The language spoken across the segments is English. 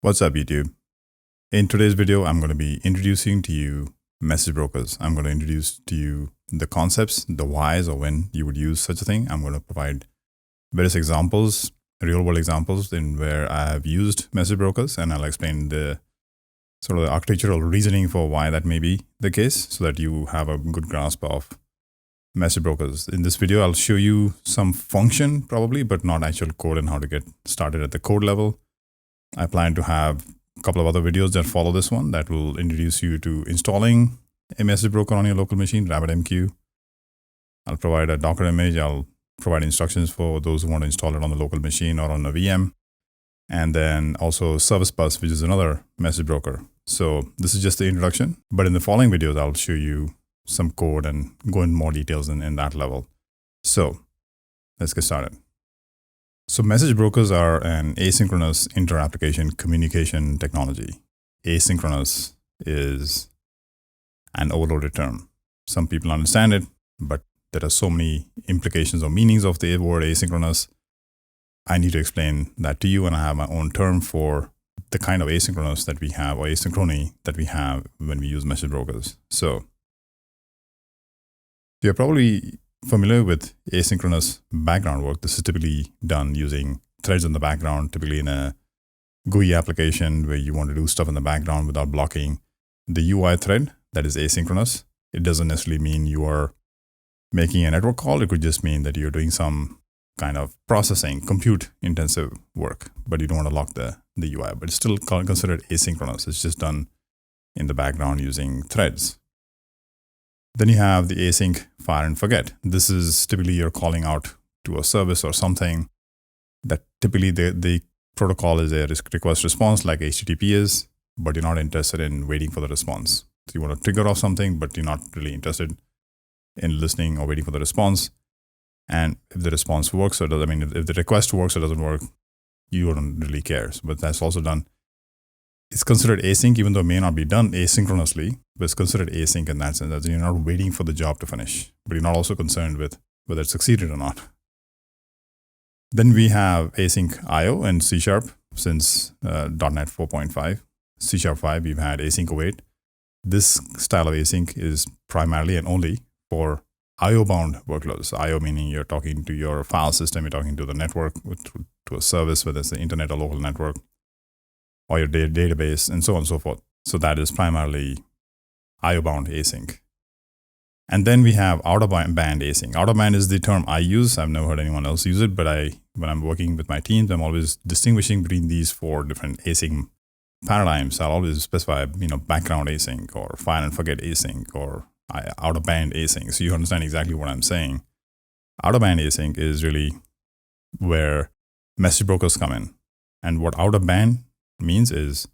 What's up, YouTube? In today's video, I'm going to be introducing to you message brokers. I'm going to introduce to you the concepts, the whys, or when you would use such a thing. I'm going to provide various examples, real-world examples in where I have used message brokers, and I'll explain the sort of the architectural reasoning for why that may be the case, so that you have a good grasp of message brokers. In this video, I'll show you some function probably, but not actual code and how to get started at the code level. I plan to have a couple of other videos that follow this one that will introduce you to installing a message broker on your local machine, RabbitMQ. I'll provide a Docker image. I'll provide instructions for those who want to install it on the local machine or on a VM. And then also ServiceBus, which is another message broker. So this is just the introduction. But in the following videos, I'll show you some code and go into more details in that level. So let's get started. So message brokers are an asynchronous inter-application communication technology. Asynchronous is an overloaded term. Some people understand it, but there are so many implications or meanings of the word asynchronous. I need to explain that to you, and I have my own term for the kind of asynchronous that we have, or asynchrony that we have when we use message brokers. So you're probably familiar with asynchronous background work. This is typically done using threads in the background, typically in a GUI application where you want to do stuff in the background without blocking the UI thread that is asynchronous. It doesn't necessarily mean you are making a network call. It could just mean that you're doing some kind of processing, compute intensive work, but you don't want to lock the UI, but it's still considered asynchronous. It's just done in the background using threads. Then you have the async fire and forget. This is typically you're calling out to a service or something that typically the protocol is a request response like HTTP is, but you're not interested in waiting for the response. So you want to trigger off something, but you're not really interested in listening or waiting for the response. And if the response works or doesn't, if the request works or doesn't work, you don't really care. But that's also done. It's considered async, even though it may not be done asynchronously, but it's considered async in that sense, that you're not waiting for the job to finish, but you're not also concerned with whether it succeeded or not. Then we have Async IO and C# since .NET 4.5. C# 5, we've had Async Await. This style of async is primarily and only for IO-bound workloads. IO meaning you're talking to your file system, you're talking to the network, to a service, whether it's the internet or local network, or your database, and so on and so forth. So that is primarily IO-bound async. And then we have out-of-band async. Out-of-band is the term I use. I've never heard anyone else use it, but when I'm working with my teams, I'm always distinguishing between these four different async paradigms. I'll always specify, background async, or fire and forget async, or out-of-band async. So you understand exactly what I'm saying. Out-of-band async is really where message brokers come in. And what out-of-band means is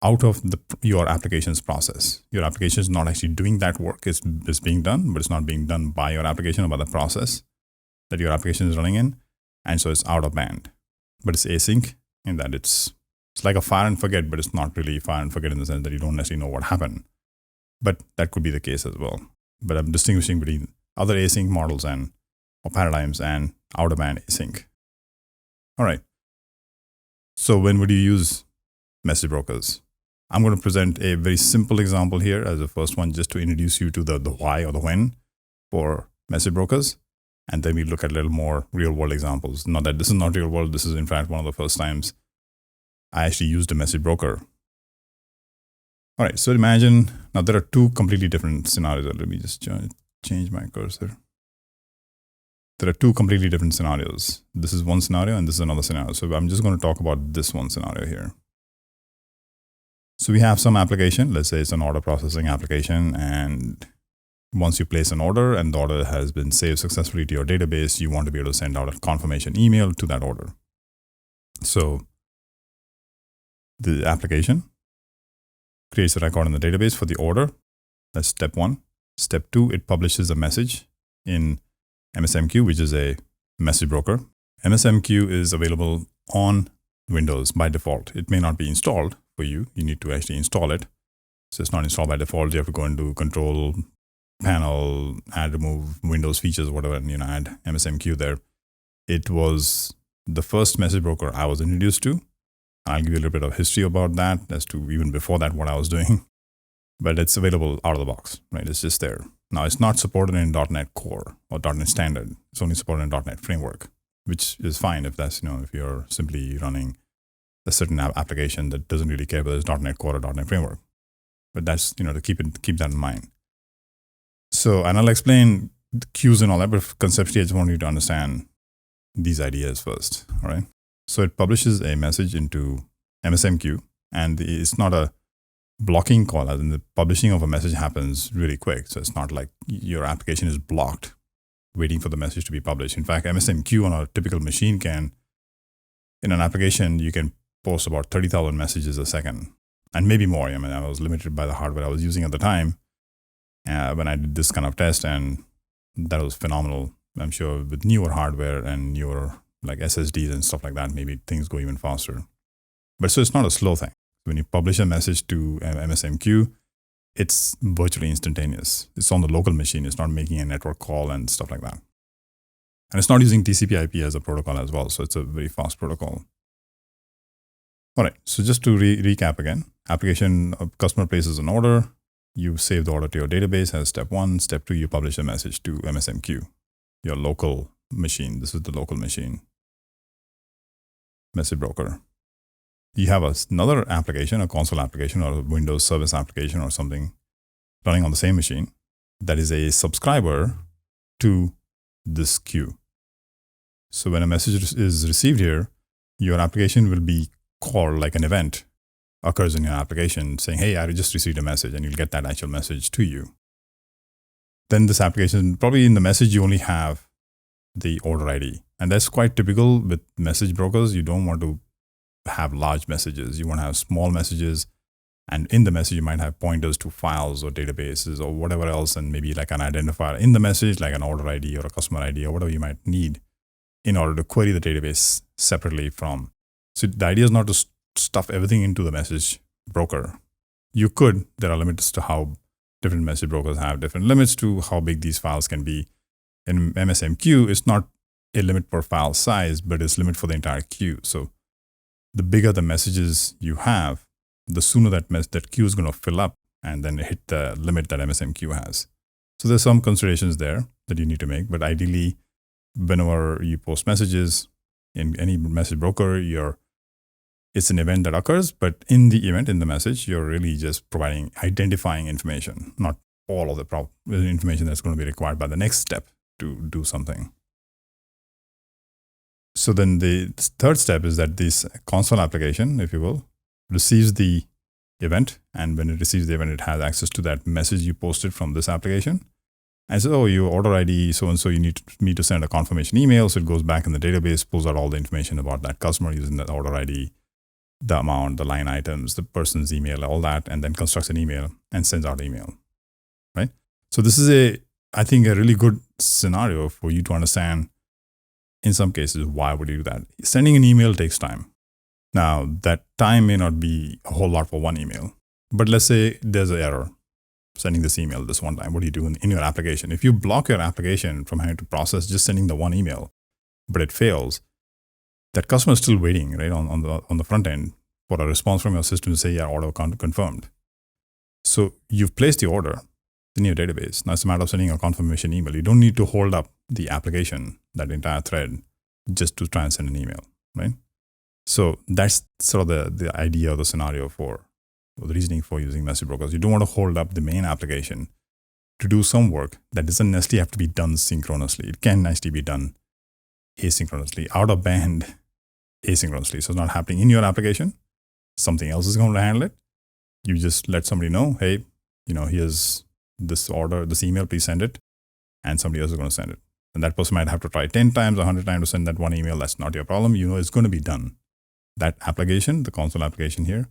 out of your application's process. Your application is not actually doing that work. It's being done, but it's not being done by your application or by the process that your application is running in. And so it's out of band. But it's async in that it's like a fire and forget, but it's not really fire and forget in the sense that you don't necessarily know what happened. But that could be the case as well. But I'm distinguishing between other async models or paradigms and out of band async. All right. So when would you use message brokers? I'm going to present a very simple example here as the first one, just to introduce you to the why or the when for message brokers. And then we look at a little more real world examples. Not that this is not real world. This is in fact one of the first times I actually used a message broker. All right. So imagine now there are two completely different scenarios. Let me just change my cursor. There are two completely different scenarios. This is one scenario and this is another scenario. So I'm just going to talk about this one scenario here. So we have some application, let's say it's an order processing application, and once you place an order and the order has been saved successfully to your database, you want to be able to send out a confirmation email to that order. So the application creates a record in the database for the order. That's step one. Step two, it publishes a message in MSMQ, which is a message broker. MSMQ is available on Windows by default. It may not be installed for you. You need to actually install it. So it's not installed by default. You have to go into control panel, add, remove Windows features, whatever, and add MSMQ there. It was the first message broker I was introduced to. I'll give you a little bit of history about that as to even before that what I was doing. But it's available out of the box, right? It's just there. Now, it's not supported in .NET Core or .NET Standard. It's only supported in .NET Framework, which is fine if that's, if you're simply running a certain application that doesn't really care whether it's .NET Core or .NET Framework. But that's, to keep that in mind. So, and I'll explain the queues and all that, but conceptually, I just want you to understand these ideas first, all right? So it publishes a message into MSMQ, and it's not a blocking call, as in the publishing of a message happens really quick. So it's not like your application is blocked waiting for the message to be published. In fact, MSMQ on a typical machine in an application, you can post about 30,000 messages a second, and maybe more. I mean, I was limited by the hardware I was using at the time when I did this kind of test, and that was phenomenal. I'm sure with newer hardware and newer like SSDs and stuff like that, maybe things go even faster. But so it's not a slow thing. When you publish a message to MSMQ, it's virtually instantaneous. It's on the local machine. It's not making a network call and stuff like that. And it's not using TCP/IP as a protocol as well. So it's a very fast protocol. All right. So just to recap again, application customer places an order. You save the order to your database as step 1. Step 2, you publish a message to MSMQ, your local machine. This is the local machine. Message broker. You have another application, a console application or a Windows service application or something running on the same machine that is a subscriber to this queue. So when a message is received here, your application will be called like an event occurs in your application saying, hey, I just received a message, and you'll get that actual message to you. Then this application, probably in the message, you only have the order ID. And that's quite typical with message brokers. You don't want to have large messages. You want to have small messages. And in the message, you might have pointers to files or databases or whatever else, and maybe like an identifier in the message, like an order ID or a customer ID or whatever you might need in order to query the database separately from. So the idea is not to stuff everything into the message broker. You could. There are limits to how different message brokers have different limits to how big these files can be. In MSMQ, it's not a limit per file size, but it's limit for the entire queue. So the bigger the messages you have, the sooner that queue is going to fill up and then hit the limit that MSMQ has. So there's some considerations there that you need to make. But ideally, whenever you post messages in any message broker, it's an event that occurs, but in the event, in the message, you're really just identifying information, not all of the information that's going to be required by the next step to do something. So then the third step is that this console application, if you will, receives the event. And when it receives the event, it has access to that message you posted from this application. And so, your order ID, so-and-so, you need me to send a confirmation email. So it goes back in the database, pulls out all the information about that customer using that order ID, the amount, the line items, the person's email, all that, and then constructs an email and sends out email, right? So this is I think, a really good scenario for you to understand, in some cases, why would you do that? Sending an email takes time. Now, that time may not be a whole lot for one email, but let's say there's an error sending this email this one time. What do you do in your application? If you block your application from having to process just sending the one email, but it fails, that customer is still waiting, right, on the front end for a response from your system to say, yeah, order confirmed. So you've placed the order in your database. Now it's a matter of sending a confirmation email. You don't need to hold up the application, that entire thread, just to try and send an email, right? So that's sort of the idea of the scenario for the reasoning for using message brokers. You don't want to hold up the main application to do some work that doesn't necessarily have to be done synchronously. It can actually be done asynchronously, out of band asynchronously. So it's not happening in your application. Something else is going to handle it. You just let somebody know, hey, here's this order, this email, please send it. And somebody else is going to send it. And that person might have to try 10 times, 100 times to send that one email. That's not your problem. It's going to be done. That application, the console application here,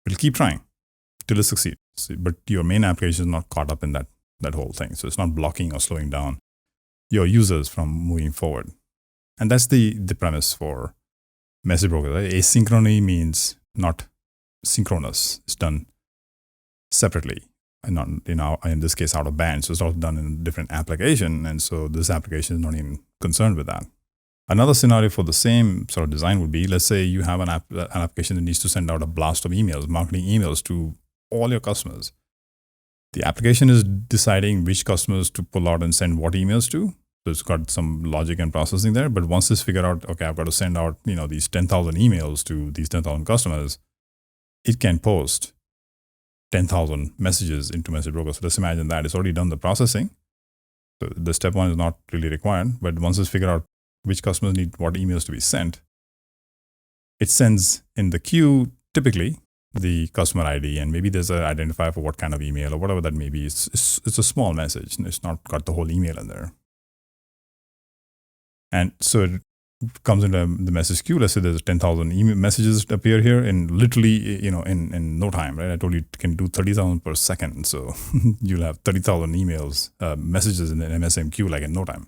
will keep trying till it succeeds. But your main application is not caught up in that whole thing. So it's not blocking or slowing down your users from moving forward. And that's the premise for message broker. Right? Asynchrony means not synchronous. It's done separately, and not in this case out of band. So it's all done in a different application, and so this application is not even concerned with that. Another scenario for the same sort of design would be, let's say you have an application that needs to send out a blast of emails, marketing emails to all your customers. The application is deciding which customers to pull out and send what emails to. So it's got some logic and processing there. But once it's figured out, okay, I've got to send out, these 10,000 emails to these 10,000 customers, it can post 10,000 messages into message broker. So let's imagine that it's already done the processing. So the step one is not really required. But once it's figured out which customers need what emails to be sent, it sends in the queue typically the customer ID, and maybe there's an identifier for what kind of email or whatever that may be. It's a small message. It's not got the whole email in there. And so it comes into the message queue. Let's say there's 10,000 email messages appear here in literally, in no time, right? I told you it can do 30,000 per second. So you'll have 30,000 emails, messages in the MSMQ like in no time.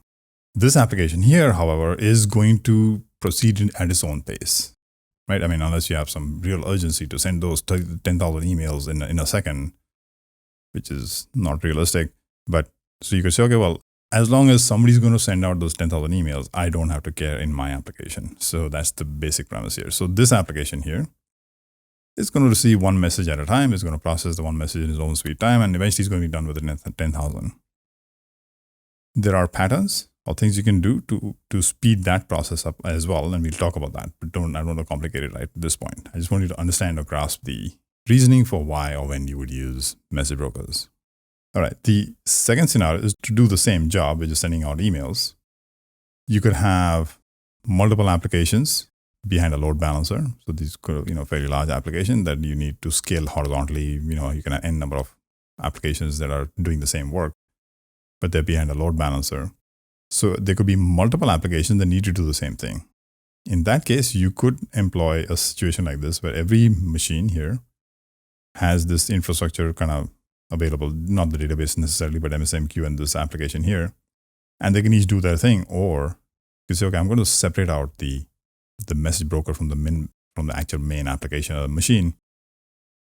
This application here, however, is going to proceed at its own pace, right? I mean, unless you have some real urgency to send those 10,000 emails in a second, which is not realistic. But so you could say, okay, well, as long as somebody's going to send out those 10,000 emails, I don't have to care in my application. So that's the basic premise here. So this application here is going to receive one message at a time. It's going to process the one message in its own sweet time, and eventually it's going to be done with the 10,000. There are patterns or things you can do to speed that process up as well, and we'll talk about that. But I don't want to complicate it right at this point. I just want you to understand or grasp the reasoning for why or when you would use message brokers. All right, the second scenario is to do the same job, which is sending out emails. You could have multiple applications behind a load balancer. So these could, fairly large application that you need to scale horizontally. You can have n number of applications that are doing the same work, but they're behind a load balancer. So there could be multiple applications that need to do the same thing. In that case, you could employ a situation like this where every machine here has this infrastructure kind of available, not the database necessarily, but MSMQ and this application here. And they can each do their thing. Or you say, okay, I'm going to separate out the message broker from the actual main application or machine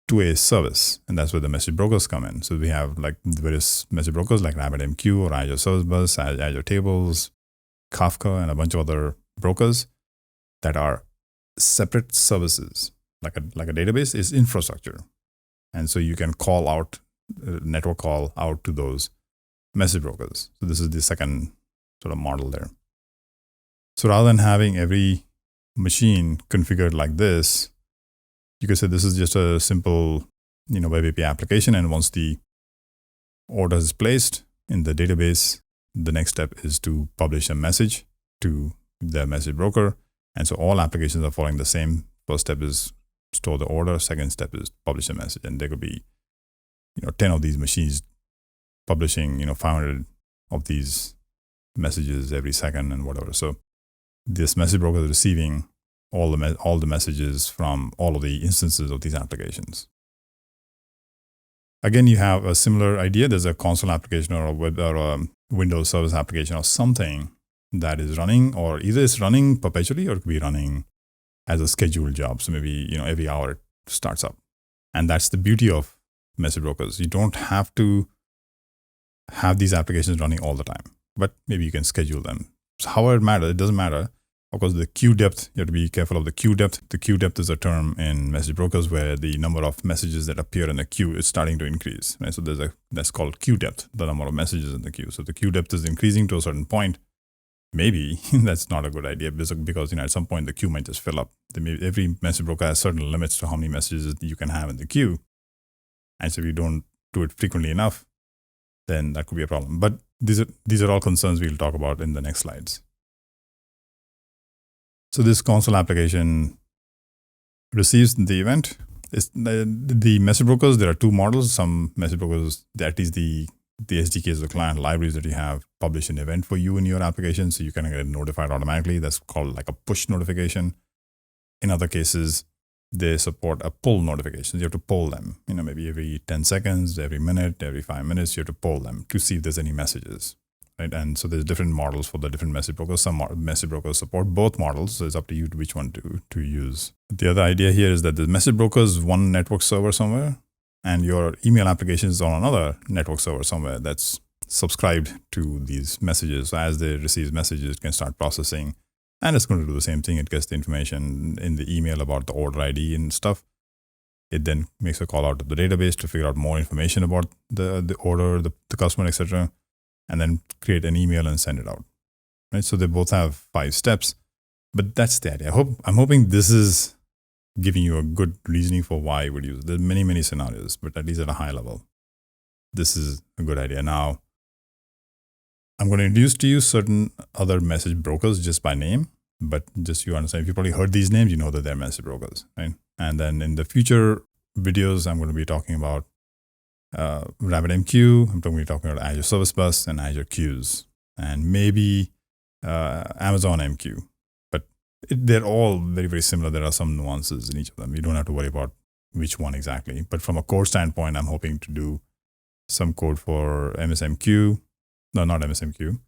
to a service. And that's where the message brokers come in. So we have like various message brokers like RabbitMQ or Azure ServiceBus, Azure Tables, Kafka, and a bunch of other brokers that are separate services. Like a database is infrastructure. And so you can call out, network call out to those message brokers. So this is the second sort of model there. So rather than having every machine configured like this, you could say this is just a simple, web API application. And once the order is placed in the database, the next step is to publish a message to the message broker. And so all applications are following the same. First step is store the order. Second step is publish a message. And there could be, 10 of these machines publishing, 500 of these messages every second and whatever. So this message broker is receiving all the messages from all of the instances of these applications. Again, you have a similar idea. There's a console application or a web or a Windows service application or something that is running, or either it's running perpetually or it could be running as a scheduled job. So maybe, every hour it starts up. And that's the beauty of message brokers. You don't have to have these applications running all the time, but maybe you can schedule them. So however it matters, it doesn't matter. Of course, the queue depth, you have to be careful of the queue depth. The queue depth is a term in message brokers where the number of messages that appear in the queue is starting to increase. Right? So that's called queue depth, the number of messages in the queue. So if the queue depth is increasing to a certain point, maybe that's not a good idea because at some point the queue might just fill up. Every message broker has certain limits to how many messages you can have in the queue. And so if you don't do it frequently enough, then that could be a problem. But these are all concerns we'll talk about in the next slides. So this console application receives the event. The message brokers, there are two models. Some message brokers, at least the SDKs, the client libraries that you have, publish an event for you in your application. So you can get notified automatically. That's called like a push notification. In other cases, they support a pull notification. You have to pull them, maybe every 10 seconds, every minute, every 5 minutes, you have to pull them to see if there's any messages. Right? And so there's different models for the different message brokers. Some message brokers support both models. So it's up to you which one to use. The other idea here is that the message broker is one network server somewhere, and your email application is on another network server somewhere that's subscribed to these messages. So as they receive messages, it can start processing And it's going to do the same thing. It gets the information in the email about the order ID and stuff. It then makes a call out to the database to figure out more information about the order, the customer, etc., and then create an email and send it out. Right? So they both have 5 steps, but that's the idea. I'm hoping this is giving you a good reasoning for why you would use it. There's many, many scenarios, but at least at a high level, this is a good idea. Now, I'm going to introduce to you certain other message brokers just by name, but just you understand, if you probably heard these names, you know that they're message brokers, right? And then in the future videos, I'm going to be talking about RabbitMQ. I'm going to be talking about Azure ServiceBus and Azure Queues, and maybe Amazon MQ. But they're all very, very similar. There are some nuances in each of them. You don't have to worry about which one exactly. But from a code standpoint, I'm hoping to do some code for MSMQ. No, not MSMQ.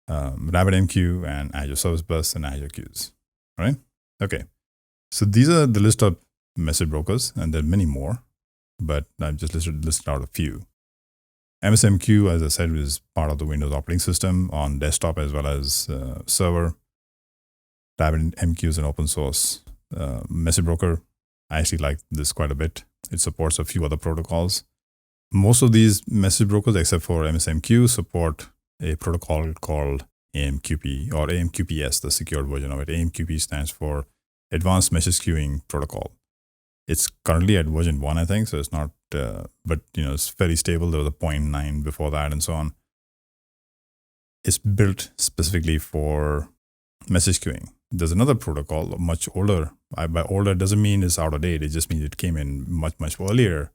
RabbitMQ and Azure ServiceBus and Azure Queues. All right? Okay. So these are the list of message brokers, and there are many more, but I've just listed out a few. MSMQ, as I said, is part of the Windows operating system on desktop as well as server. RabbitMQ is an open source message broker. I actually like this quite a bit. It supports a few other protocols. Most of these message brokers, except for MSMQ, support a protocol called AMQP or AMQPS, the secured version of it. AMQP stands for Advanced Message Queuing Protocol. It's currently at version 1, I think, so it's not, but it's fairly stable. There was a 0.9 before that and so on. It's built specifically for message queuing. There's another protocol, much older. By older, it doesn't mean it's out of date. It just means it came in much, much earlier,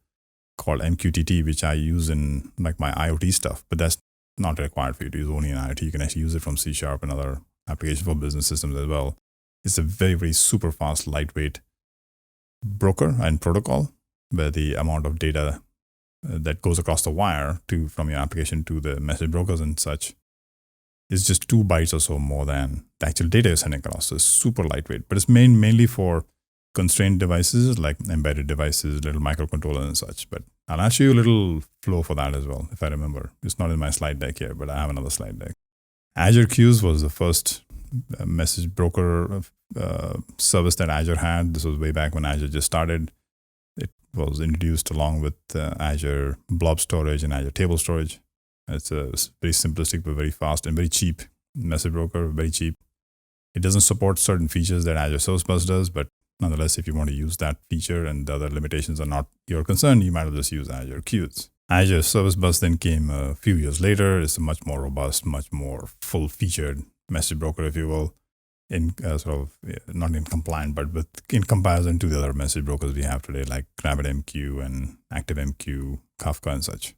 called MQTT, which I use in like my IoT stuff, but that's not required for you to use only in IoT. You can actually use it from C# and other applications for business systems as well. It's a very, very super fast, lightweight broker and protocol where the amount of data that goes across the wire from your application to the message brokers and such is just 2 bytes or so more than the actual data you're sending across. So it's super lightweight, but it's mainly for constrained devices like embedded devices, little microcontrollers and such. But I'll show you a little flow for that as well, if I remember. It's not in my slide deck here, but I have another slide deck. Azure Queues was the first message broker service that Azure had. This was way back when Azure just started. It was introduced along with Azure Blob Storage and Azure Table Storage. It's a very simplistic but very fast and very cheap message broker, very cheap. It doesn't support certain features that Azure ServiceBus does, but nonetheless, if you want to use that feature and the other limitations are not your concern, you might as well just use Azure Queues. Azure ServiceBus then came a few years later. It's a much more robust, much more full-featured message broker, if you will, in not in compliant, but in comparison to the other message brokers we have today, like RabbitMQ and ActiveMQ, Kafka, and such.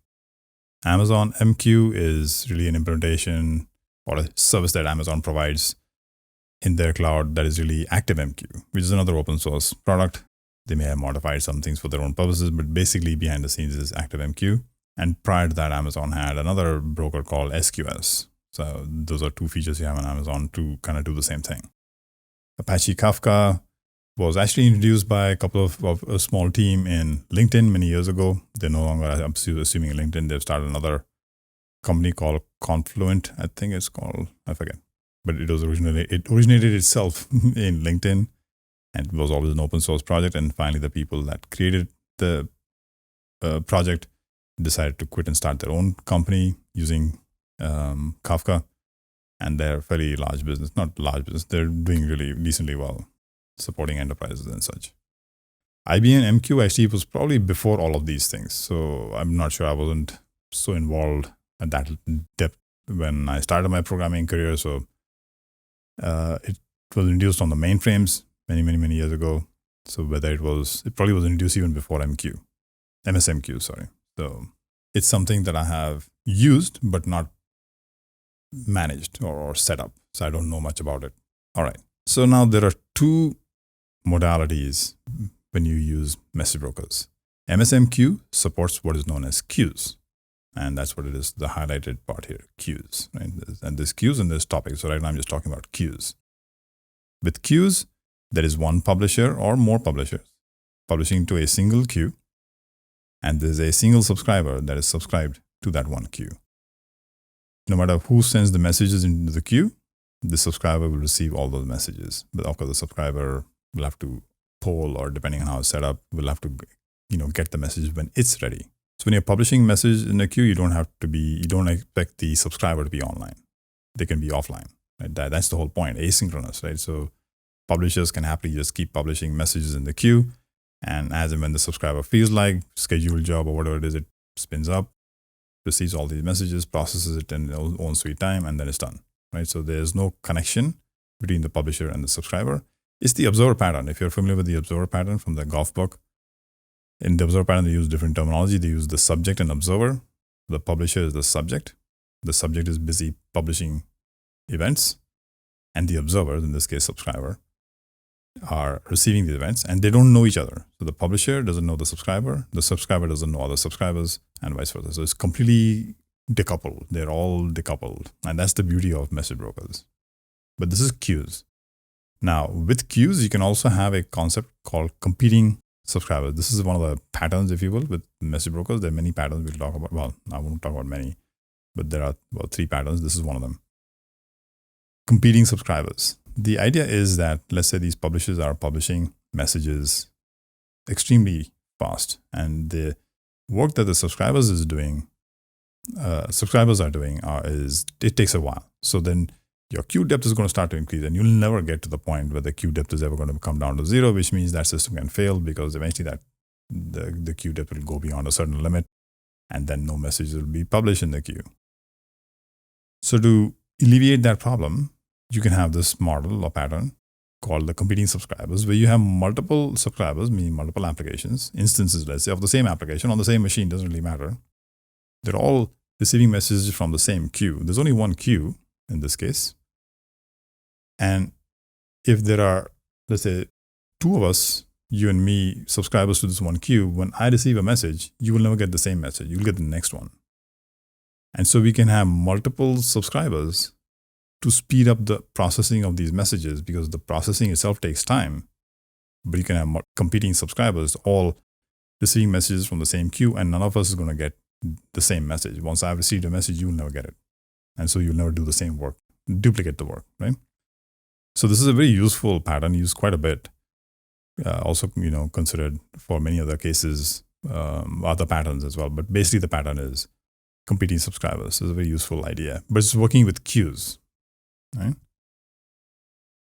Amazon MQ is really an implementation or a service that Amazon provides in their cloud that is really ActiveMQ, which is another open source product. They may have modified some things for their own purposes, but basically behind the scenes is ActiveMQ. And prior to that, Amazon had another broker called SQS. So those are 2 features you have on Amazon to kind of do the same thing. Apache Kafka was actually introduced by a couple of a small team in LinkedIn many years ago. They're no longer, I'm assuming, LinkedIn. They've started another company called Confluent, I think it's called, I forget. But it originated itself in LinkedIn, and it was always an open source project. And finally, the people that created the project decided to quit and start their own company using Kafka. And they're a fairly large business, not large business. They're doing really decently well, supporting enterprises and such. IBM MQ actually was probably before all of these things. So I'm not sure, I wasn't so involved at that depth when I started my programming career. So it was introduced on the mainframes many years ago. So it probably was introduced even before MSMQ, sorry. So it's something that I have used, but not managed or set up. So I don't know much about it. All right. So now there are 2 modalities when you use message brokers. MSMQ supports what is known as queues. And that's what it is, the highlighted part here, queues. Right? And there's queues and there's topics. So right now I'm just talking about queues. With queues, there is one publisher or more publishers publishing to a single queue. And there's a single subscriber that is subscribed to that one queue. No matter who sends the messages into the queue, the subscriber will receive all those messages. But of course, the subscriber will have to poll, or depending on how it's set up, will have to get the message when it's ready. So when you're publishing message in a queue, you don't expect the subscriber to be online. They can be offline. Right? That's the whole point, asynchronous, right? So publishers can happily just keep publishing messages in the queue, and as and when the subscriber feels like, scheduled job or whatever it is, it spins up, receives all these messages, processes it in its own sweet time, and then it's done, right? So there's no connection between the publisher and the subscriber. It's the observer pattern. If you're familiar with the observer pattern from the golf book, in the observer pattern, they use different terminology. They use the subject and observer. The publisher is the subject. The subject is busy publishing events, and the observers, in this case subscriber, are receiving the events, and they don't know each other. So the publisher doesn't know the subscriber doesn't know other subscribers, and vice versa. So it's completely decoupled. They're all decoupled, and that's the beauty of message brokers. But this is queues. Now, with queues, you can also have a concept called competing subscribers. This is one of the patterns, if you will, with message brokers. There are many patterns we'll talk about. Well, I won't talk about many, but there are about 3 patterns. This is one of them. Competing subscribers. The idea is that, let's say these publishers are publishing messages extremely fast, and the work that the subscribers are doing is it takes a while. So then your queue depth is going to start to increase, and you'll never get to the point where the queue depth is ever going to come down to 0, which means that system can fail, because eventually that the queue depth will go beyond a certain limit, and then no message will be published in the queue. So to alleviate that problem, you can have this model or pattern called the competing subscribers, where you have multiple subscribers, meaning multiple applications, instances, let's say, of the same application on the same machine, doesn't really matter. They're all receiving messages from the same queue. There's only one queue in this case. And if there are, let's say, 2 of us, you and me, subscribers to this one queue, when I receive a message, you will never get the same message. You'll get the next one. And so we can have multiple subscribers to speed up the processing of these messages, because the processing itself takes time. But you can have competing subscribers all receiving messages from the same queue, and none of us is going to get the same message. Once I've received a message, you'll never get it. And so you'll never do the same work, duplicate the work, right? So this is a very useful pattern, used quite a bit. Also, considered for many other cases, other patterns as well. But basically the pattern is competing subscribers. It's a very useful idea, but it's working with queues, right?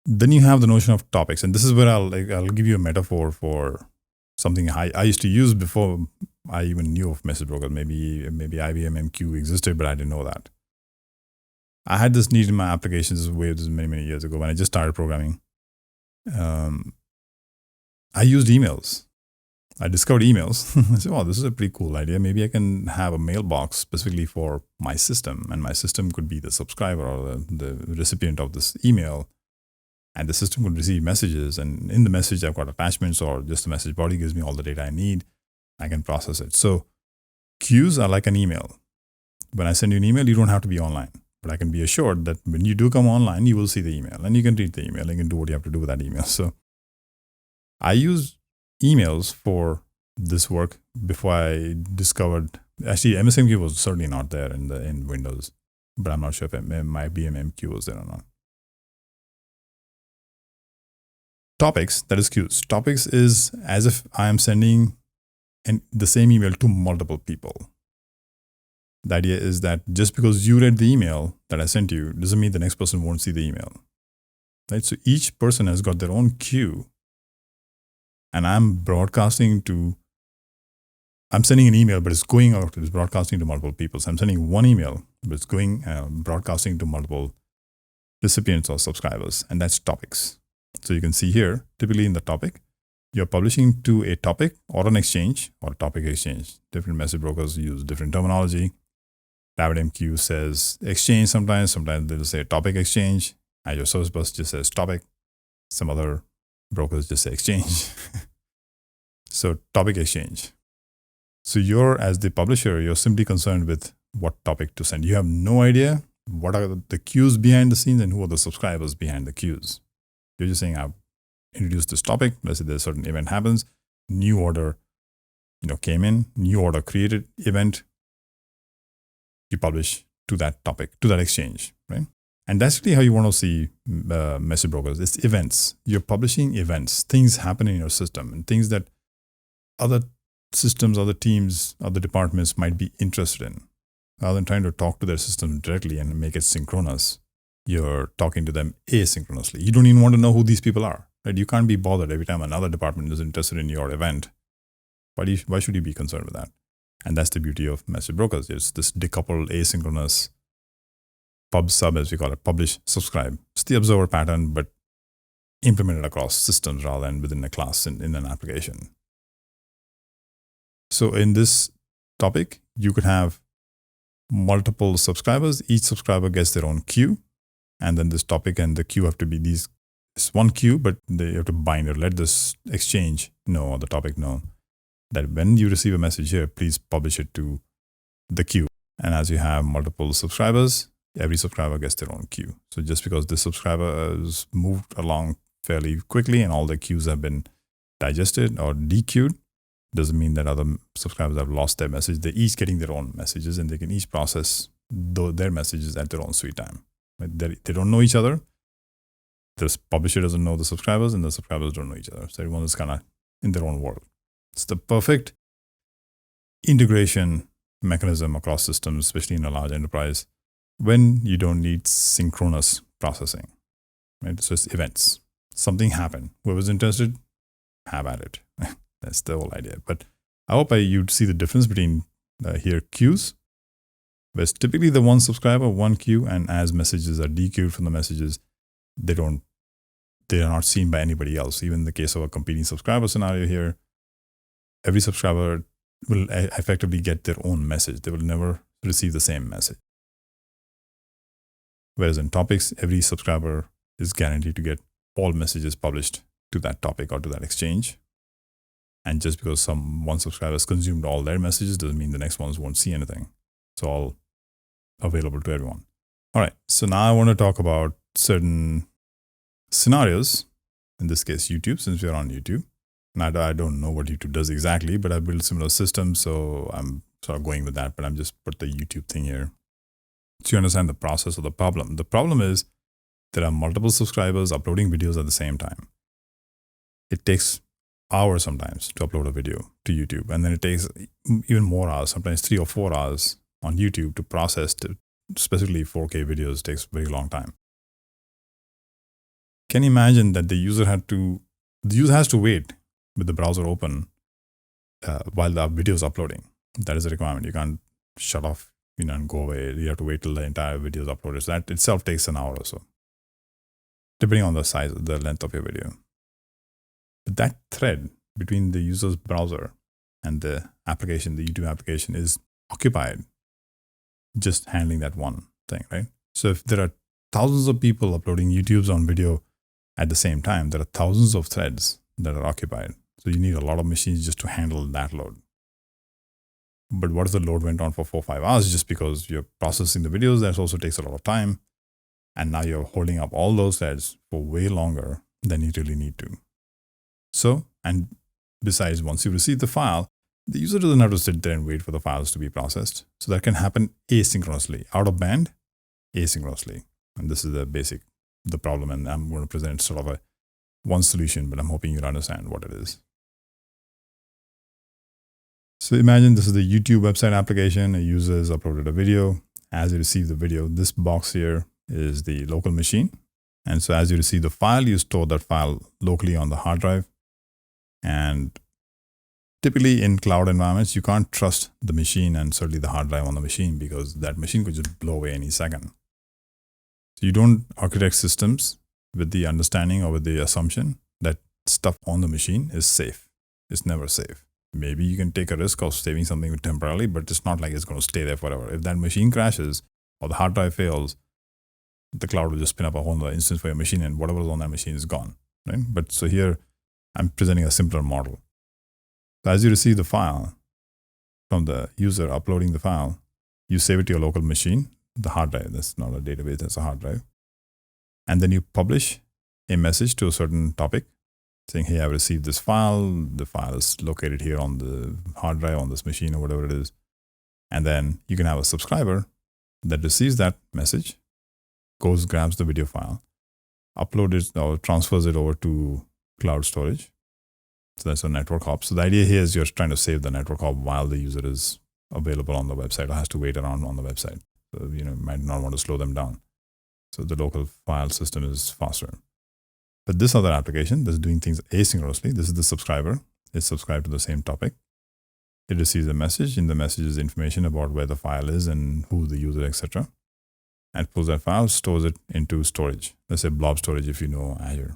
Then you have the notion of topics. And this is where I'll give you a metaphor for something I used to use before I even knew of message broker. Maybe RabbitMQ existed, but I didn't know that. I had this need in my applications many years ago when I just started programming. I used emails. I discovered emails. I said, oh, this is a pretty cool idea. Maybe I can have a mailbox specifically for my system, and my system could be the subscriber or the recipient of this email. And the system could receive messages, and in the message, I've got attachments, or just the message body gives me all the data I need. I can process it. So queues are like an email. When I send you an email, you don't have to be online, but I can be assured that when you do come online, you will see the email, and you can read the email, and you can do what you have to do with that email. So I use emails for this work before I discovered, actually MSMQ was certainly not there in Windows, but I'm not sure if my RabbitMQ was there or not. Topics, that is queues. Topics is as if I am sending the same email to multiple people. The idea is that just because you read the email that I sent you doesn't mean the next person won't see the email, right? So each person has got their own queue, and I'm sending an email, but it's going out, it's broadcasting to multiple people. So I'm sending one email, but it's going broadcasting to multiple recipients or subscribers, and that's topics. So you can see here, typically in the topic, you're publishing to a topic or an exchange or a topic exchange. Different message brokers use different terminology. RabbitMQ says exchange sometimes they'll say topic exchange. Azure ServiceBus just says topic. Some other brokers just say exchange. So topic exchange. So as the publisher, you're simply concerned with what topic to send. You have no idea what are the queues behind the scenes and who are the subscribers behind the queues. You're just saying, I've introduced this topic. Let's say there's a certain event happens, new order, came in, new order created event. You publish to that topic, to that exchange, right? And that's really how you want to see message brokers. It's events. You're publishing events, things happen in your system, and things that other systems, other teams, other departments might be interested in. Rather than trying to talk to their system directly and make it synchronous, you're talking to them asynchronously. You don't even want to know who these people are, right? You can't be bothered every time another department is interested in your event. Why should you be concerned with that? And that's the beauty of message brokers. It's this decoupled asynchronous pub sub, as we call it, publish, subscribe. It's the observer pattern, but implemented across systems rather than within a class in an application. So in this topic, you could have multiple subscribers. Each subscriber gets their own queue. And then this topic and the queue have to be it's one queue, but they have to bind or let this exchange know, or the topic know, that when you receive a message here, please publish it to the queue. And as you have multiple subscribers, every subscriber gets their own queue. So just because this subscriber has moved along fairly quickly and all the queues have been digested or dequeued, doesn't mean that other subscribers have lost their message. They're each getting their own messages, and they can each process their messages at their own sweet time. They don't know each other. The publisher doesn't know the subscribers, and the subscribers don't know each other. So everyone is kind of in their own world. It's the perfect integration mechanism across systems, especially in a large enterprise, when you don't need synchronous processing. Right? So it's events. Something happened. Whoever's interested, have at it. That's the whole idea. But I hope you'd see the difference between here queues, where it's typically the one subscriber, one queue, and as messages are dequeued from the messages, they are not seen by anybody else. Even in the case of a competing subscriber scenario here, every subscriber will effectively get their own message. They will never receive the same message. Whereas in topics, every subscriber is guaranteed to get all messages published to that topic or to that exchange. And just because one subscriber has consumed all their messages doesn't mean the next ones won't see anything. It's all available to everyone. All right, so now I want to talk about certain scenarios, in this case YouTube, since we're on YouTube. And I don't know what YouTube does exactly, but I built similar systems, so I'm sort of going with that, but I'm just put the YouTube thing here. So you understand the process of the problem. The problem is there are multiple subscribers uploading videos at the same time. It takes hours sometimes to upload a video to YouTube, and then it takes even more hours, sometimes 3 or 4 hours on YouTube to process specifically 4K videos. It takes a very long time. Can you imagine that the user has to wait with the browser open while the video is uploading? That is a requirement. You can't shut off, and go away. You have to wait till the entire video is uploaded. So that itself takes an hour or so, depending on the size, the length of your video. But that thread between the user's browser and the application, the YouTube application, is occupied just handling that one thing, right? So if there are thousands of people uploading YouTubes on video at the same time, there are thousands of threads that are occupied. So you need a lot of machines just to handle that load. But what if the load went on for 4 or 5 hours just because you're processing the videos? That also takes a lot of time. And now you're holding up all those threads for way longer than you really need to. So, and besides, once you receive the file, the user doesn't have to sit there and wait for the files to be processed. So that can happen asynchronously, out of band, asynchronously. And this is the problem. And I'm going to present sort of one solution, but I'm hoping you'll understand what it is. So imagine this is the YouTube website application. A user has uploaded a video. As you receive the video, this box here is the local machine. And so as you receive the file, you store that file locally on the hard drive. And typically in cloud environments, you can't trust the machine and certainly the hard drive on the machine, because that machine could just blow away any second. So you don't architect systems with the understanding or with the assumption that stuff on the machine is safe. It's never safe. Maybe you can take a risk of saving something temporarily, but it's not like it's going to stay there forever. If that machine crashes or the hard drive fails, the cloud will just spin up a whole other instance for your machine, and whatever's on that machine is gone, right? But so here, I'm presenting a simpler model. So as you receive the file from the user uploading the file, you save it to your local machine, the hard drive. That's not a database, that's a hard drive. And then you publish a message to a certain topic saying, hey, I've received this file. The file is located here on the hard drive on this machine or whatever it is. And then you can have a subscriber that receives that message goes, grabs the video file, uploads it or transfers it over to cloud storage. So that's a network hop. So the idea here is you're trying to save the network hop while the user is available on the website or has to wait around on the website. So, you might not want to slow them down. So the local file system is faster. But this other application that's doing things asynchronously, this is the subscriber. It's subscribed to the same topic. It receives a message. In the message is information about where the file is and who the user, etc. And pulls that file, stores it into storage. Let's say blob storage if you know Azure.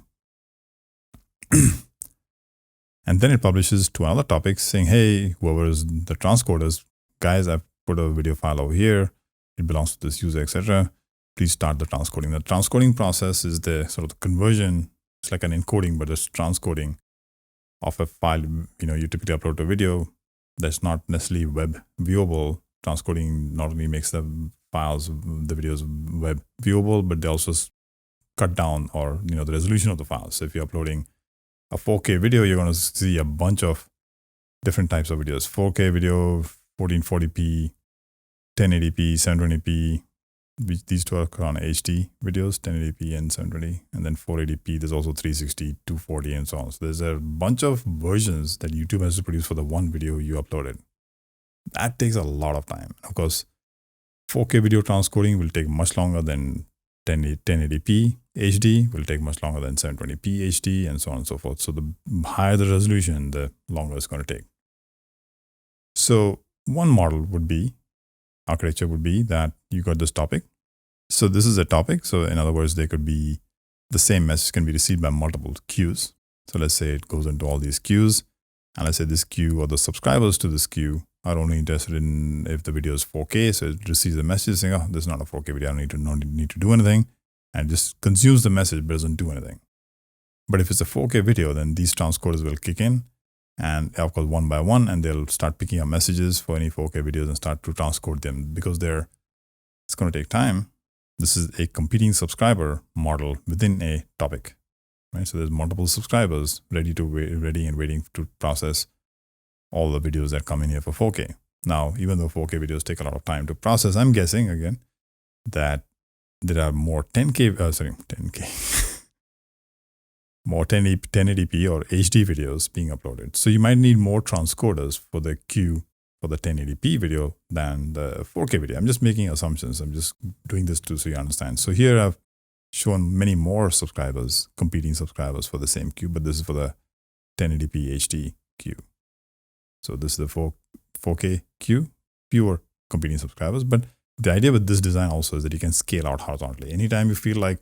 And then it publishes to another topic saying, hey, whoever is the transcoders, guys, I've put a video file over here. It belongs to this user, etc. Please start the transcoding. The transcoding process is the sort of the conversion. It's like an encoding, but it's transcoding of a file. You typically upload a video that's not necessarily web viewable. Transcoding not only makes the files, the videos web viewable, but they also cut down or the resolution of the files. So if you're uploading a 4K video, you're going to see a bunch of different types of videos. 4K video, 1440p, 1080p, 720p. These two are on HD videos, 1080p and 720, and then 480p. There's also 360, 240, and so on. So there's a bunch of versions that YouTube has to produce for the one video you uploaded. That takes a lot of time. Of course, 4K video transcoding will take much longer than 1080p HD, will take much longer than 720p HD, and so on and so forth. So the higher the resolution, the longer it's going to take. So one model would be, architecture would be that you got this topic. So this is a topic. So in other words, they could be, the same message can be received by multiple queues. So let's say it goes into all these queues. And let's say this queue or the subscribers to this queue are only interested in if the video is 4K. So it receives a message saying, oh, this is not a 4K video. I don't need to do anything. And it just consumes the message, but doesn't do anything. But if it's a 4K video, then these transcoders will kick in. And of course, one by one, and they'll start picking up messages for any 4K videos and start to transcode them because it's going to take time. This is a competing subscriber model within a topic, right? So there's multiple subscribers ready and waiting to process all the videos that come in here for 4K. Now, even though 4K videos take a lot of time to process, I'm guessing again that there are more 10K, more 1080p or HD videos being uploaded. So you might need more transcoders for the queue for the 1080p video than the 4K video. I'm just making assumptions. I'm just doing this so you understand. So here I've shown many more subscribers, competing subscribers for the same queue, but this is for the 1080p HD queue. So this is the 4K queue, fewer competing subscribers. But the idea with this design also is that you can scale out horizontally. Anytime you feel like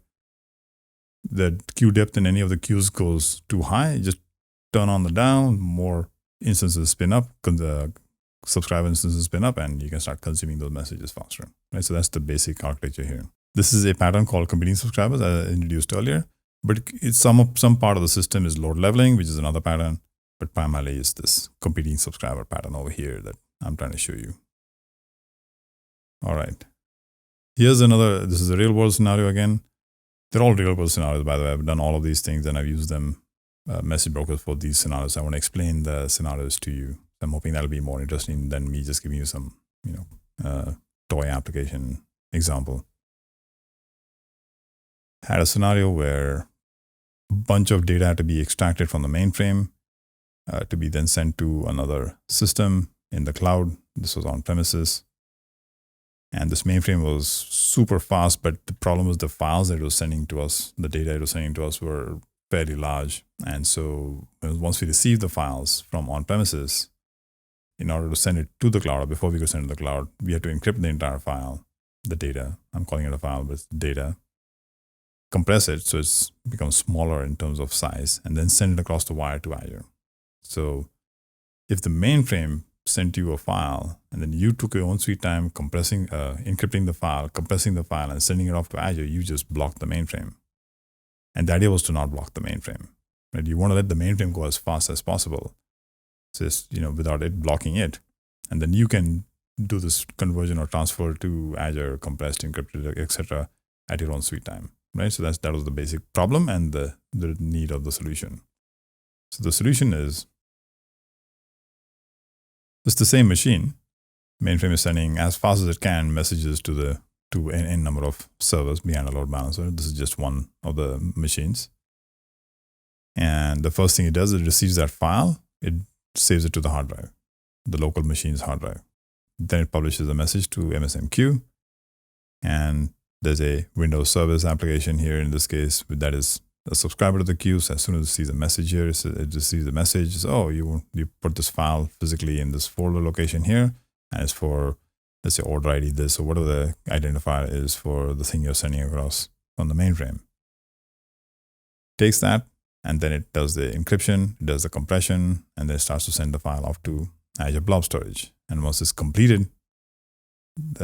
the queue depth in any of the queues goes too high, just turn on the down, more instances spin up, the subscriber instances spin up, and you can start consuming those messages faster. Right? So that's the basic architecture here. This is a pattern called competing subscribers, as I introduced earlier, but it's some part of the system is load leveling, which is another pattern, but primarily is this competing subscriber pattern over here that I'm trying to show you. All right. Here's another, this is a real world scenario again. They're all real world scenarios, by the way. I've done all of these things and I've used them, message brokers for these scenarios. I want to explain the scenarios to you. I'm hoping that'll be more interesting than me just giving you some, toy application example. Had a scenario where a bunch of data had to be extracted from the mainframe to be then sent to another system in the cloud. This was on premises. And this mainframe was super fast, but the problem was the files that it was sending to us, the data it was sending to us were fairly large. And so once we received the files from on-premises, in order to send it to the cloud, or before we could send it to the cloud, we had to encrypt the entire file, the data. I'm calling it a file, but it's data. Compress it so it's becomes smaller in terms of size, and then send it across the wire to Azure. So if the mainframe sent you a file, and then you took your own sweet time encrypting the file, compressing the file, and sending it off to Azure, you just blocked the mainframe. And the idea was to not block the mainframe. Right? You want to let the mainframe go as fast as possible, just without it blocking it, and then you can do this conversion or transfer to Azure, compressed, encrypted, etc., at your own sweet time. Right? So that was the basic problem and the need of the solution. So the solution is it's the same machine. Mainframe is sending as fast as it can messages to the to n number of servers behind a load balancer. This is just one of the machines. And the first thing it does, it receives that file, it saves it to the hard drive, the local machine's hard drive. Then it publishes a message to MSMQ. And there's a Windows service application here in this case that is a subscriber to the queue. So as soon as it sees a message here, it receives a message. So, oh, you put this file physically in this folder location here, and it's for, let's say, order ID this, or whatever the identifier is for the thing you're sending across on the mainframe. Takes that, and then it does the encryption, it does the compression, and then it starts to send the file off to Azure Blob Storage. And once it's completed,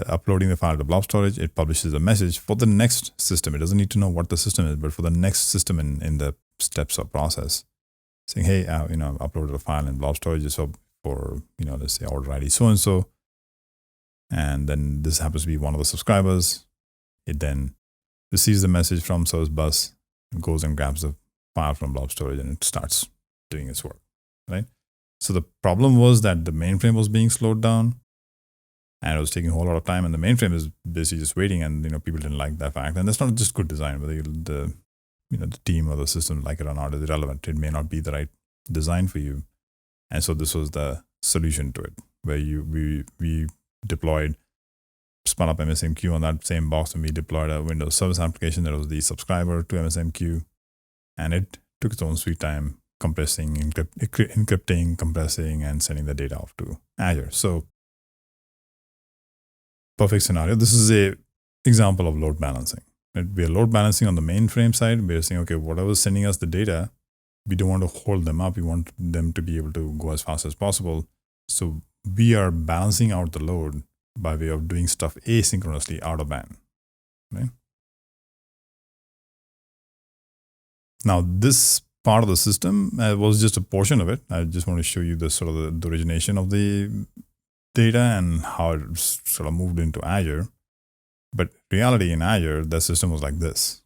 uploading the file to blob storage, it publishes a message for the next system. It doesn't need to know what the system is, but for the next system in the steps of process, saying, hey, I've uploaded a file in blob storage for let's say order ID so-and-so. And then this happens to be one of the subscribers. It then receives the message from ServiceBus, and goes and grabs the file from blob storage, and it starts doing its work, right? So the problem was that the mainframe was being slowed down, and it was taking a whole lot of time, and the mainframe is basically just waiting, and people didn't like that fact. And that's not just good design, whether the team or the system like it or not is irrelevant. It may not be the right design for you. And so this was the solution to it, where we deployed, spun up MSMQ on that same box, and we deployed a Windows service application that was the subscriber to MSMQ, and it took its own sweet time compressing, encrypting, compressing, and sending the data off to Azure. So perfect scenario. This is a example of load balancing. We are load balancing on the mainframe side. We are saying, okay, whatever's sending us the data, we don't want to hold them up. We want them to be able to go as fast as possible. So we are balancing out the load by way of doing stuff asynchronously out of band. Right? Now, this part of the system was just a portion of it. I just want to show you the sort of the origination of the data and how it sort of moved into Azure. But reality in Azure, the system was like this.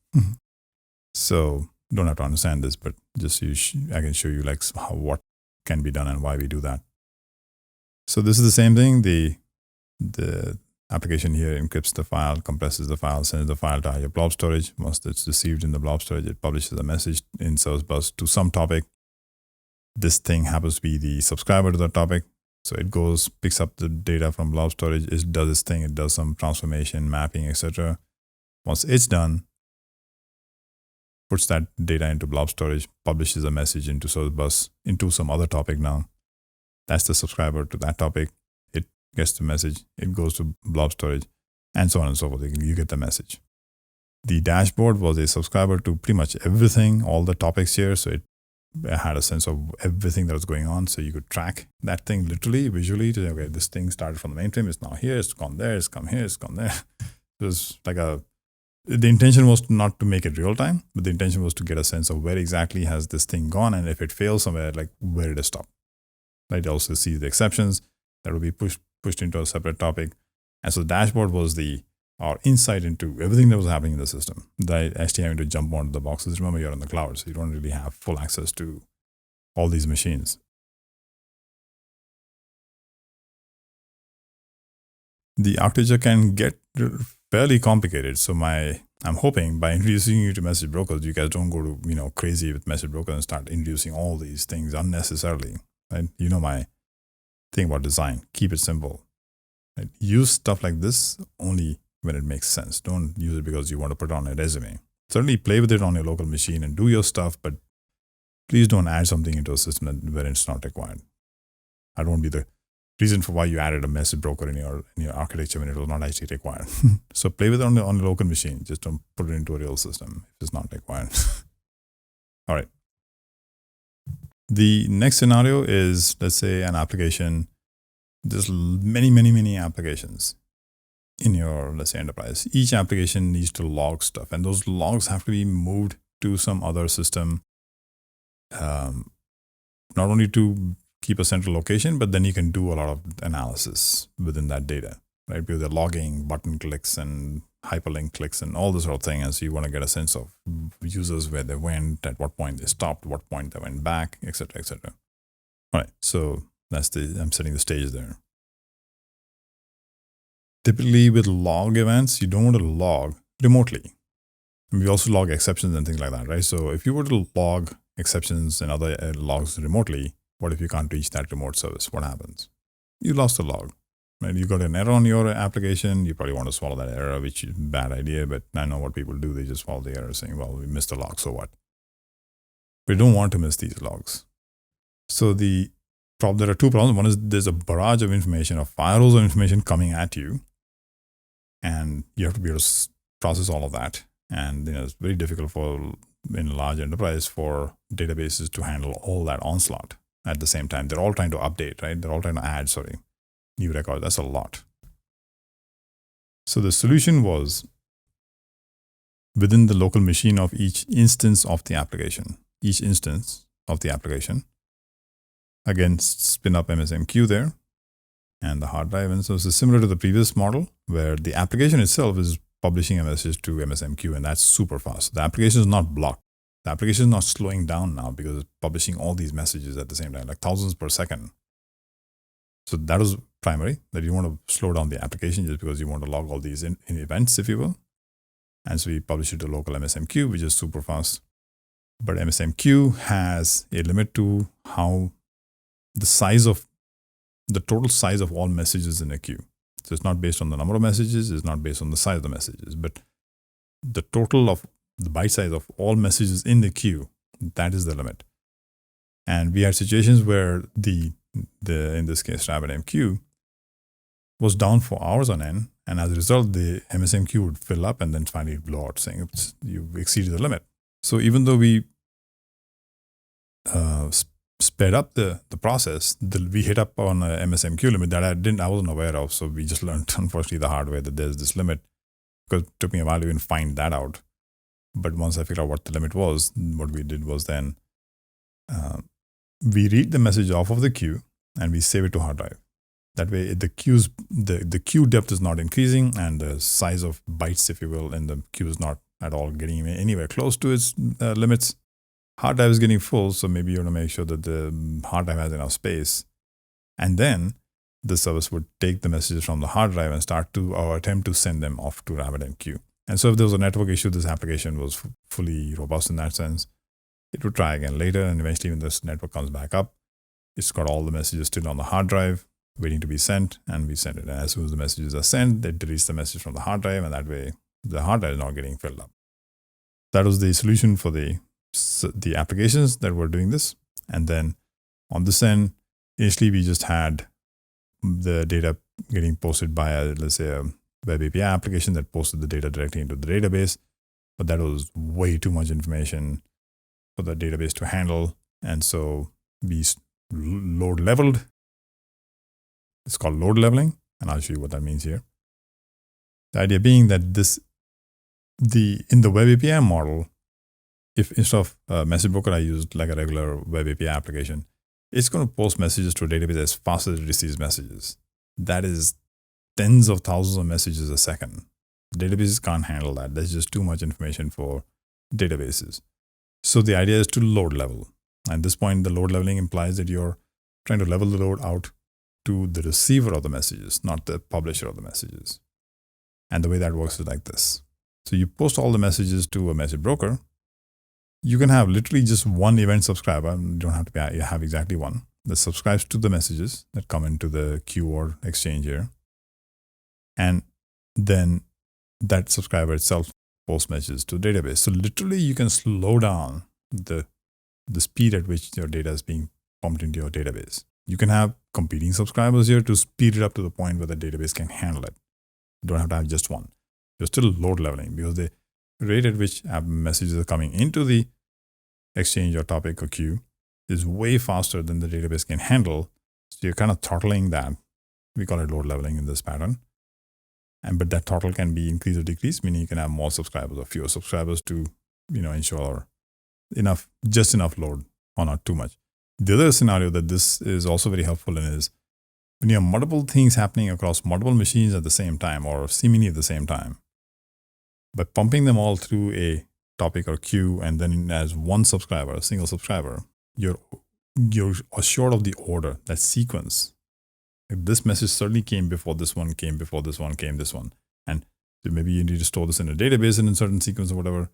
So don't have to understand this, but just I can show you like what can be done and why we do that. So this is the same thing. The application here encrypts the file, compresses the file, sends the file to Azure Blob Storage. Once it's received in the Blob Storage, it publishes a message in ServiceBus to some topic. This thing happens to be the subscriber to the topic. So it goes, picks up the data from blob storage, it does its thing, it does some transformation, mapping, etc. Once it's done, puts that data into blob storage, publishes a message into ServiceBus, into some other topic now. That's the subscriber to that topic. It gets the message, it goes to blob storage, and so on and so forth. You get the message. The dashboard was a subscriber to pretty much everything, all the topics here. So it had a sense of everything that was going on. So you could track that thing literally, visually, to say, okay, this thing started from the mainframe, it's now here, it's gone there, it's come here, it's gone there. It was like the intention was not to make it real time, but the intention was to get a sense of where exactly has this thing gone, and if it fails somewhere, like where did it stop? Right? Also see the exceptions that will be pushed into a separate topic. And so the dashboard was our insight into everything that was happening in the system. Actually having to jump onto the boxes. Remember, you're on the cloud, so you don't really have full access to all these machines. The architecture can get fairly complicated. So I'm hoping by introducing you to message brokers, you guys don't go to crazy with message brokers and start introducing all these things unnecessarily. Right? You know my thing about design. Keep it simple. Right? Use stuff like this only when it makes sense. Don't use it because you want to put it on a resume. Certainly play with it on your local machine and do your stuff, but please don't add something into a system where it's not required. I don't want to be the reason for why you added a message broker in your architecture when it was not actually required. So play with it on the local machine. Just don't put it into a real system if it's not required. All right. The next scenario is, let's say, an application. There's many applications in your, let's say, enterprise. Each application needs to log stuff, and those logs have to be moved to some other system, not only to keep a central location, but then you can do a lot of analysis within that data, right? Because they're logging button clicks and hyperlink clicks and all this sort of thing. And so you want to get a sense of users, where they went, at what point they stopped, what point they went back, etc., etc. All right, so I'm setting the stage there. typically with log events, you don't want to log remotely. And we also log exceptions and things like that, right? So if you were to log exceptions and other logs remotely, what if you can't reach that remote service? What happens? You lost the log, right? You got an error on your application. You probably want to swallow that error, which is a bad idea, but I know what people do. They just swallow the error saying, well, we missed the log, so what? We don't want to miss these logs. So there are two problems. One is there's a barrage of information, a firehose of information coming at you, and you have to be able to process all of that. And it's very difficult in a large enterprise for databases to handle all that onslaught at the same time. They're all trying to update, right? They're all trying to add, new records. That's a lot. So the solution was within the local machine of each instance of the application. Again, spin up MSMQ there and the hard drive. And so it's similar to the previous model where the application itself is publishing a message to MSMQ, and that's super fast. The application is not blocked. The application is not slowing down now because it's publishing all these messages at the same time, like thousands per second. So that was primary, that you want to slow down the application just because you want to log all these in events, if you will. And so we publish it to local MSMQ, which is super fast. But MSMQ has a limit to how the total size of all messages in a queue. So it's not based on the number of messages, it's not based on the size of the messages, but the total of the byte size of all messages in the queue, that is the limit. And we had situations where in this case, RabbitMQ was down for hours on end. And as a result, the MSMQ would fill up and then finally blow out saying you've exceeded the limit. So even though we sped up the process, we hit up on a MSMQ limit that I wasn't aware of. So we just learned, unfortunately, the hard way that there's this limit, because it took me a while to even find that out. But once I figured out what the limit was, what we did was then we read the message off of the queue and we save it to hard drive. That way, the queue depth is not increasing and the size of bytes, if you will, in the queue is not at all getting anywhere close to its limits. Hard drive is getting full, so maybe you want to make sure that the hard drive has enough space. And then the service would take the messages from the hard drive and start to or attempt to send them off to RabbitMQ. And so if there was a network issue, this application was fully robust in that sense. It would try again later, and eventually when this network comes back up, it's got all the messages still on the hard drive waiting to be sent, and we send it. And as soon as the messages are sent, it deletes the message from the hard drive, and that way the hard drive is not getting filled up. That was the solution for the applications that were doing this. And then on this end, initially we just had the data getting posted by let's say a web API application that posted the data directly into the database, but that was way too much information for the database to handle. And so we load leveled. It's called load leveling, and I'll show you what that means here. The idea being that in the web API model, if instead of a message broker, I used like a regular web API application, it's going to post messages to a database as fast as it receives messages. That is tens of thousands of messages a second. Databases can't handle that. There's just too much information for databases. So the idea is to load level. At this point, the load leveling implies that you're trying to level the load out to the receiver of the messages, not the publisher of the messages. And the way that works is like this. So you post all the messages to a message broker. You can have literally just one event subscriber. You don't have to have exactly one that subscribes to the messages that come into the queue or exchange here. And then that subscriber itself posts messages to the database. So literally you can slow down the speed at which your data is being pumped into your database. You can have competing subscribers here to speed it up to the point where the database can handle it. You don't have to have just one. You're still load leveling because the rate at which messages are coming into the exchange or topic or queue is way faster than the database can handle. So you're kind of throttling that. We call it load leveling in this pattern. But that throttle can be increased or decreased, meaning you can have more subscribers or fewer subscribers to, ensure just enough load or not too much. The other scenario that this is also very helpful in is when you have multiple things happening across multiple machines at the same time or seemingly at the same time, by pumping them all through a topic or queue and then as one subscriber, a single subscriber, you're assured of the order, that sequence. Like this message certainly came before this one, came before this one, came this one. And so maybe you need to store this in a database in a certain sequence or whatever.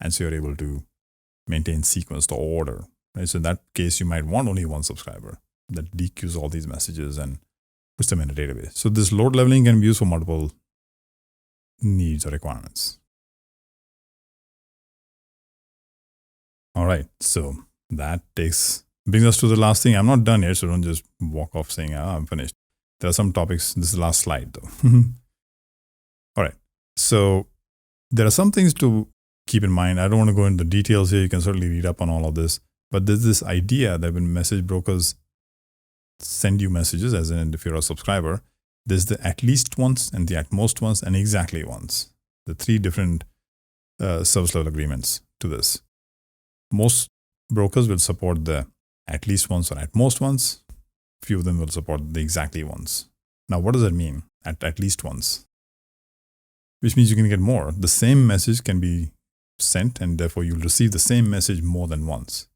And so you're able to maintain sequence, the order. Right? So in that case, you might want only one subscriber that dequeues all these messages and puts them in a database. So this load leveling can be used for multiple needs or requirements. All right, so that brings us to the last thing. I'm not done yet, so don't just walk off saying, I'm finished. There are some topics. This is the last slide, though. All right, so there are some things to keep in mind. I don't want to go into the details here. You can certainly read up on all of this. But there's this idea that when message brokers send you messages, as in if you're a subscriber, there's the at least ones and the at most ones and exactly ones. The three different service level agreements to this. Most brokers will support the at least ones or at most ones. Few of them will support the exactly ones. Now, what does that mean? At least ones. Which means you can get more. The same message can be sent and therefore you'll receive the same message more than once.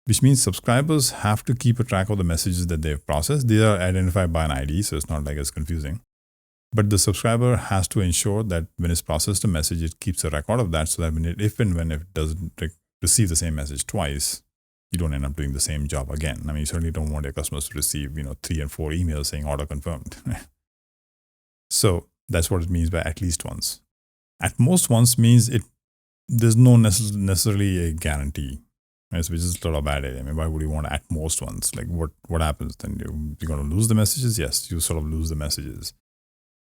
Which means subscribers have to keep a track of the messages that they've processed. They are identified by an ID, so it's not like it's confusing. But the subscriber has to ensure that when it's processed a message, it keeps a record of that so that if it doesn't receive the same message twice, you don't end up doing the same job again. I mean, you certainly don't want your customers to receive, 3 and 4 emails saying order confirmed. So that's what it means by at least once. At most once means there's no necessarily a guarantee. Right? So which is a lot of bad idea. I mean, why would you want at most once? Like what happens then? You're going to lose the messages? Yes, you sort of lose the messages.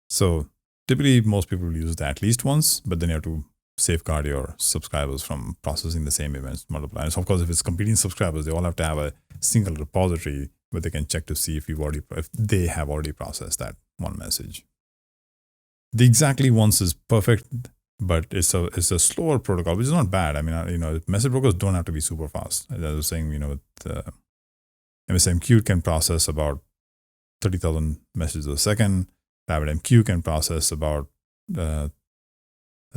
So typically most people will use the at least once, but then you have to safeguard your subscribers from processing the same events multiple times. Of course, if it's competing subscribers, they all have to have a single repository where they can check to see if they have already processed that one message. The exactly once is perfect, but it's a slower protocol, which is not bad. I mean, message brokers don't have to be super fast. As I was saying, with MSMQ can process about 30,000 messages a second. RabbitMQ can process about, I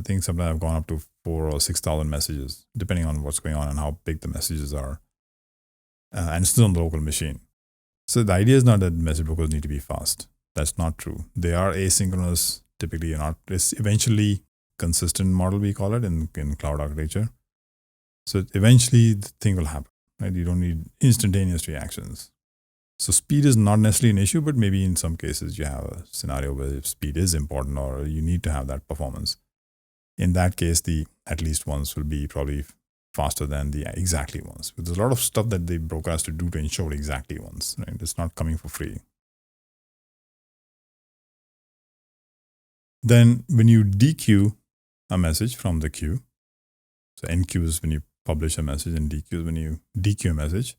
think sometimes I've gone up to 4,000 or 6,000 messages, depending on what's going on and how big the messages are. And it's still on the local machine. So the idea is not that message brokers need to be fast. That's not true. They are asynchronous, typically it's eventually consistent model, we call it in cloud architecture. So eventually the thing will happen, right? You don't need instantaneous reactions. So speed is not necessarily an issue, but maybe in some cases you have a scenario where speed is important or you need to have that performance. In that case, the at least ones will be probably faster than the exactly ones. But there's a lot of stuff that the broker has to do to ensure exactly ones, right? It's not coming for free. Then when you dequeue a message from the queue, so enqueue is when you publish a message and dequeue is when you dequeue a message,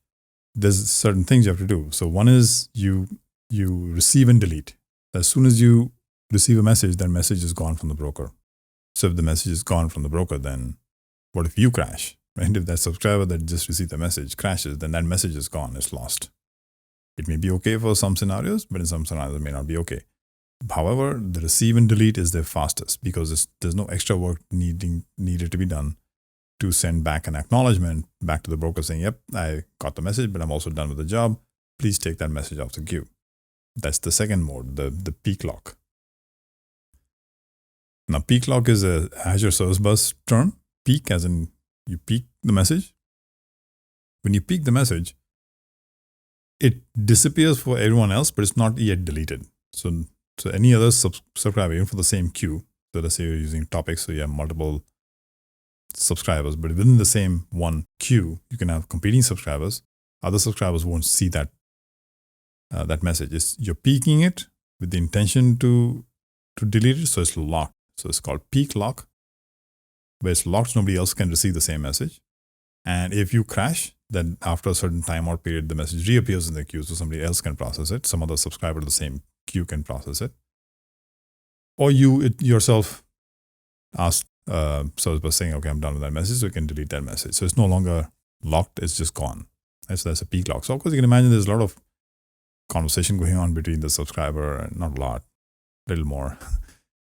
there's certain things you have to do. So one is you receive and delete. As soon as you receive a message, that message is gone from the broker. So if the message is gone from the broker, then what if you crash? Right? If that subscriber that just received the message crashes, then that message is gone, it's lost. It may be okay for some scenarios, but in some scenarios it may not be okay. However, the receive and delete is the fastest because there's no extra work needed to be done to send back an acknowledgement back to the broker saying, yep, I got the message, but I'm also done with the job. Please take that message off the queue. That's the second mode, the peak lock. Now, peak lock is a Azure ServiceBus term. Peak as in you peak the message. When you peak the message, it disappears for everyone else, but it's not yet deleted. So any other subscriber, even for the same queue, so let's say you're using topics, so you have multiple subscribers, but within the same one queue, you can have competing subscribers. Other subscribers won't see that message. You're peaking it with the intention to delete it, so it's locked. So it's called peak lock, where it's locked, nobody else can receive the same message. And if you crash, then after a certain time or period, the message reappears in the queue, so somebody else can process it. Some other subscriber to the same queue can process it. Or you yourself ask ServiceBus saying, okay, I'm done with that message, so you can delete that message. So it's no longer locked, it's just gone. So that's a peak lock. So of course you can imagine there's a lot of conversation going on between the subscriber, and not a lot, a little more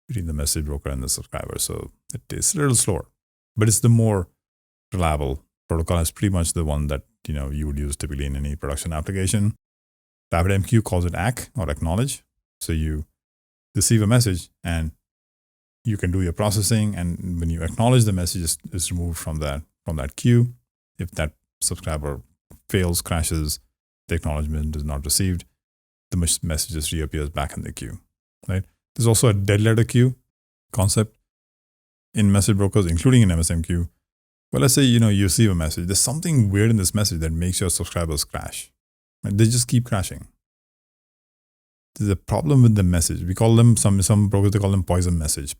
between the message broker and the subscriber. So it is a little slower, but it's the more reliable protocol. It's pretty much the one that you would use typically in any production application. RabbitMQ calls it ACK or acknowledge. So you receive a message and you can do your processing, and when you acknowledge the message, is removed from that queue. If that subscriber fails, crashes, the acknowledgement is not received, the message just reappears back in the queue. Right? There's also a dead letter queue concept in message brokers, including in MSMQ. Well, let's say you receive a message. There's something weird in this message that makes your subscribers crash. Right? They just keep crashing. There's a problem with the message. We call them, some brokers, they call them poison message.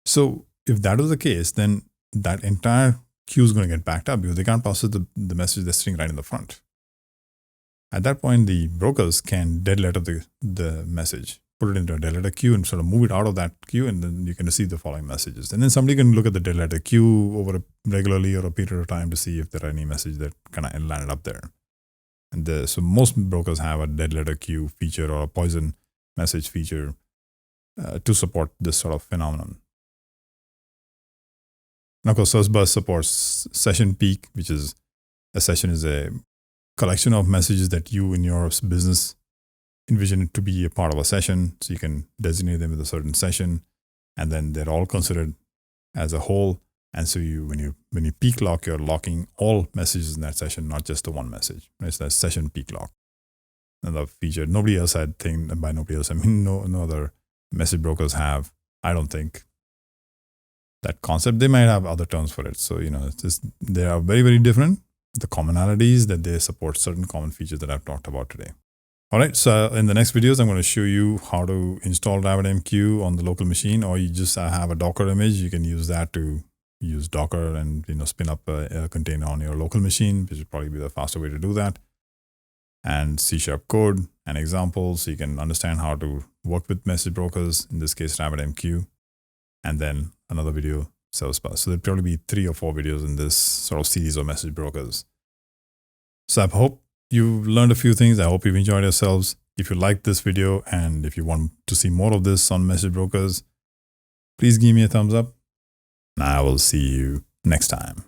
So if that was the case, then that entire queue is going to get backed up because they can't process the message that's sitting right in the front. At that point, the brokers can dead letter the message, put it into a dead letter queue and sort of move it out of that queue, and then you can receive the following messages. And then somebody can look at the dead letter queue over regularly or a period of time to see if there are any messages that kind of landed up there. And so most brokers have a dead letter queue feature or a poison message feature to support this sort of phenomenon. Now, of course, ServiceBus supports session peak, which is a session is a collection of messages that you in your business envision it to be a part of a session. So you can designate them with a certain session, and then they're all considered as a whole. And so when you peak lock, you're locking all messages in that session, not just the one message. Right? So that's session peak lock. Another feature nobody else had thing. By nobody else, I mean no other message brokers have. I don't think that concept. They might have other terms for it. So they are very, very different. The commonalities that they support certain common features that I've talked about today. All right. So in the next videos, I'm going to show you how to install RabbitMQ on the local machine, or you just have a Docker image. You can use that to use Docker and spin up a container on your local machine, which would probably be the faster way to do that. And C# code and examples, so you can understand how to work with message brokers, in this case RabbitMQ, and then another video, ServiceBus. So there'll probably be 3 or 4 videos in this sort of series of message brokers. So I hope you've learned a few things. I hope you've enjoyed yourselves. If you liked this video and if you want to see more of this on message brokers, please give me a thumbs up. And I will see you next time.